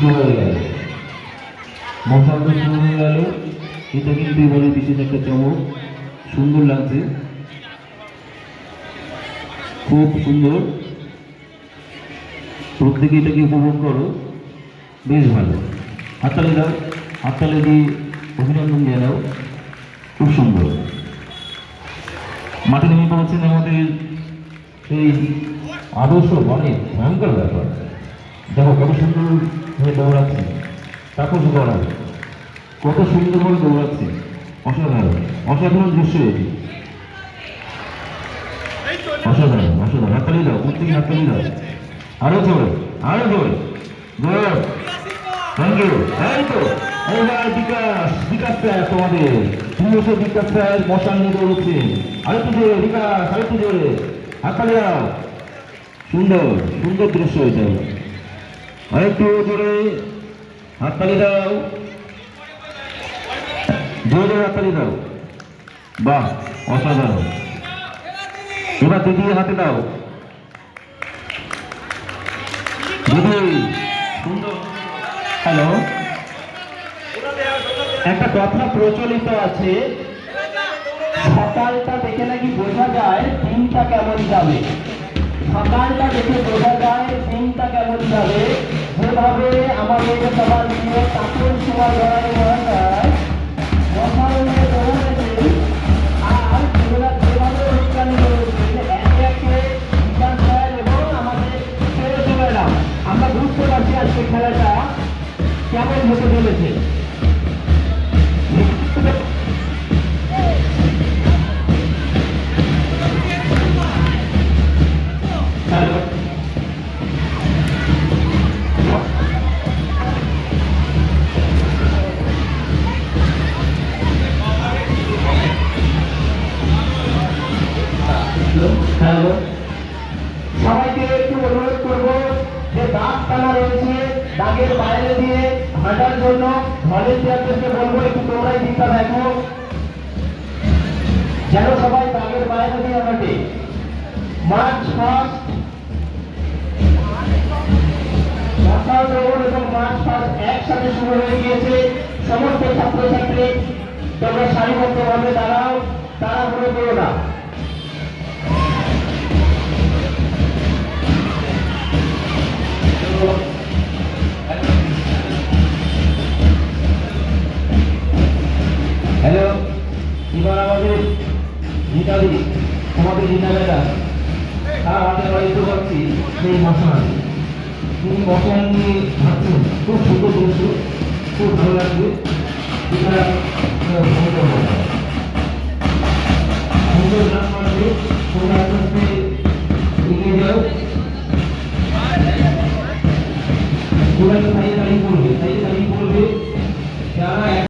শুরু হয়ে গেল, মশাল তো শুরু হয়ে গেল। এটা কিন্তু এবারে বিশেষ একটা চমক, সুন্দর লাগছে, খুব সুন্দর। প্রত্যেকে এটাকে উপভোগ করো, বেশ ভালো। হাততালি দাও, হাততালি দিয়ে অভিনন্দন জানাও, খুব সুন্দর। মাঠে নেমে পড়েছেন আমাদের সেই আদর্শ, অনেক ভয়ঙ্কর ব্যাপার। দেখো কত সুন্দর হয়ে দৌড়াচ্ছে, তাপস করা কত সুন্দরভাবে দৌড়াচ্ছে, অসাধারণ অসাধারণ দৃশ্য এটি, অসাধারণ অসাধারণ। হাততালি দাও, প্রত্যেকে হাততালি দাও, আরো জোরে আরো জোরে, জোর। Thank you. এই তো এইবার বিকাশ, বিকাশ স্যার তোমাদের প্রিয় বিকাশ স্যার মশাল নিয়ে দৌড়চ্ছেন। আরেকটু জোরে বিকাশ, আরেকটু জোরে, হাততালি দাও। সুন্দর সুন্দর দৃশ্য এটা, আরেকটু জোরে হাততালি দাও, জোরে জোরে হাততালি দাও। বাহ, অসাধারণ। এবার দিদি হাতে দাও, দিদি সুন্দর। হ্যালো, একটা কথা প্রচলিত আছে, সকালটা দেখে নাকি বোঝা যায় দিনটা কেমন যাবে। সকালটা দেখে বোঝা যায় দিনটা কেমন যাবে। যেভাবে আমাদের সবার প্রিয় তাপস কুমার গড়াই মহাশয় মশাল নিয়ে দৌড়েছেন, আর তোমরা যেভাবে অনুষ্ঠান করেছেন, একে একে বিকাশ স্যার এবং আমাদের ছেড়ে চলে এলাম। আমরা বুঝতে পারছি আজকে খেলাটা কেমন হতে চলেছে। হ্যালো, সবাইকে একটু অনুরোধ করবো যে দাগ টানা রয়েছে, দাগের বাইরে দিয়ে হাঁটার জন্য ভলেন্টিয়ারদেরকে বলবো একটু তোমরাই দিকটা দেখো, যেন সবাই দাগের বাইরে দিয়ে হাঁটে। মার্চ ফার্স্ট, মশাল দৌড় এবং মার্চ ফার্স্ট একসাথে শুরু হয়ে গিয়েছে। সমস্ত ছাত্রছাত্রী তোমরা সারিবদ্ধভাবে দাঁড়াও, তাড়াহুড়ো করো না। হ্যালো, এবার আমাদের গীতাদি, তোমাদের গীতা ম্যাডাম, তার হাতে বাড়িতে পাচ্ছি সেই মশাল। তিনি মশাল নিয়ে ভাবছেন, খুব সুন্দর দৃশ্য, খুব ভালো লাগবে। এটা সুন্দর গান মারবে, তোমরা আস্তে আস্তে এগিয়ে যাও। তোমরা একটু সাইডে দাঁড়িয়ে পড়বে, সাইডে দাঁড়িয়ে